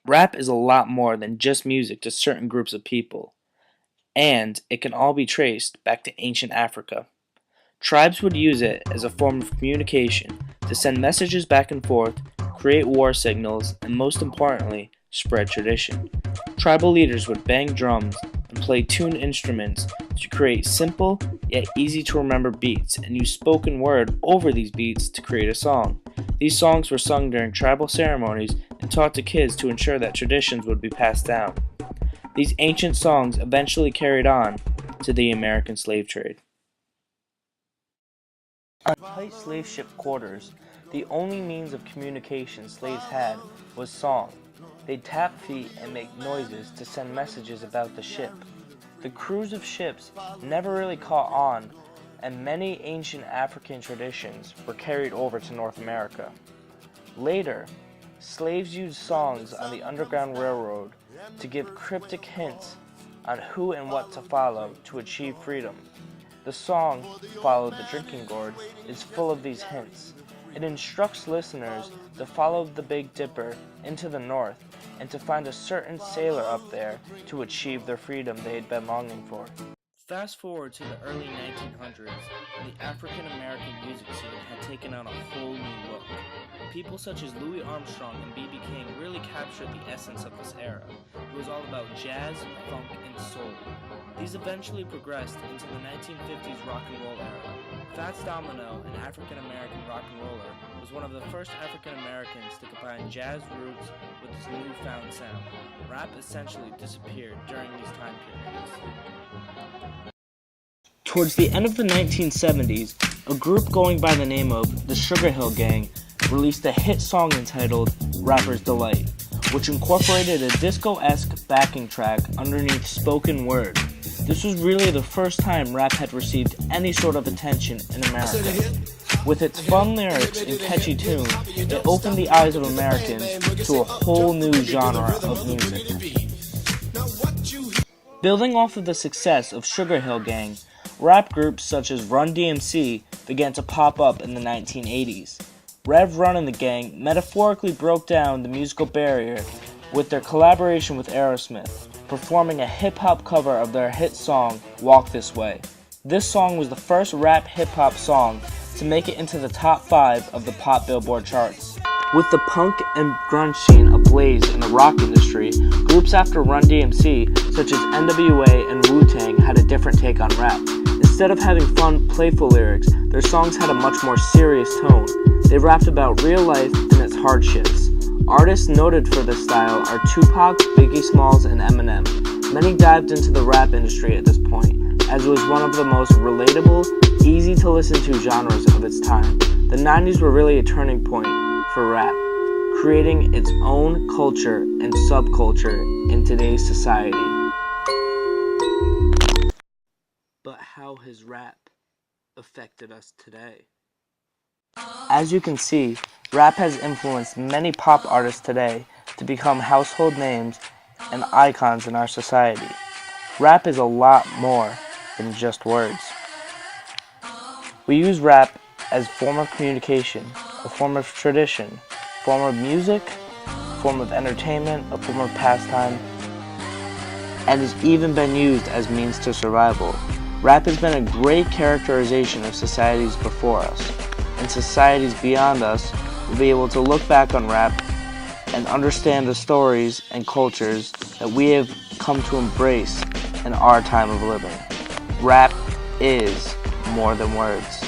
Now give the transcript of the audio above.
Rap is a lot more than just music to certain groups of people, and it can all be traced back to ancient Africa. Tribes would use it as a form of communication to send messages back and forth, create war signals, and most importantly, spread tradition. Tribal leaders would bang drums and play tuned instruments to create simple yet easy to remember beats and use spoken word over these beats to create a song. These songs were sung during tribal ceremonies and taught to kids to ensure that traditions would be passed down. These ancient songs eventually carried on to the American slave trade. On tight slave ship quarters, the only means of communication slaves had was song. They'd tap feet and make noises to send messages about the ship. The crews of ships never really caught on, and many ancient African traditions were carried over to North America. Later, slaves used songs on the Underground Railroad to give cryptic hints on who and what to follow to achieve freedom. The song, Follow the Drinking Gourd, is full of these hints. It instructs listeners to follow the Big Dipper into the north and to find a certain sailor up there to achieve their freedom they had been longing for. Fast forward to the early 1900s, and the African American music scene had taken on a whole new look. People such as Louis Armstrong and B.B. King really captured the essence of this era. It was all about jazz, funk, and soul. These eventually progressed into the 1950s rock and roll era. Fats Domino, an African American rock and roller, was one of the first African Americans to combine jazz roots with this newfound sound. Rap essentially disappeared during these time periods. Towards the end of the 1970s, a group going by the name of the Sugar Hill Gang released a hit song entitled Rapper's Delight, which incorporated a disco-esque backing track underneath spoken word. This was really the first time rap had received any sort of attention in America. With its fun lyrics and catchy tune, it opened the eyes of Americans to a whole new genre of music. Building off of the success of Sugar Hill Gang, rap groups such as Run D.M.C. began to pop up in the 1980s. Rev Run and the gang metaphorically broke down the musical barrier with their collaboration with Aerosmith, performing a hip-hop cover of their hit song, Walk This Way. This song was the first rap hip-hop song to make it into the top 5 of the pop Billboard charts. With the punk and grunge scene ablaze in the rock industry, groups after Run DMC, such as NWA and Wu-Tang, had a different take on rap. Instead of having fun, playful lyrics, their songs had a much more serious tone. They rapped about real life and its hardships. Artists noted for this style are Tupac, Biggie Smalls, and Eminem. Many dived into the rap industry at this point, as it was one of the most relatable, easy to listen to genres of its time. The 90s were really a turning point for rap, creating its own culture and subculture in today's society. But how has rap affected us today? As you can see, rap has influenced many pop artists today to become household names and icons in our society. Rap is a lot more than just words. We use rap as a form of communication, a form of tradition, a form of music, a form of entertainment, a form of pastime, and has even been used as means to survival. Rap has been a great characterization of societies before us, and societies beyond us will be able to look back on rap and understand the stories and cultures that we have come to embrace in our time of living. Rap is more than words.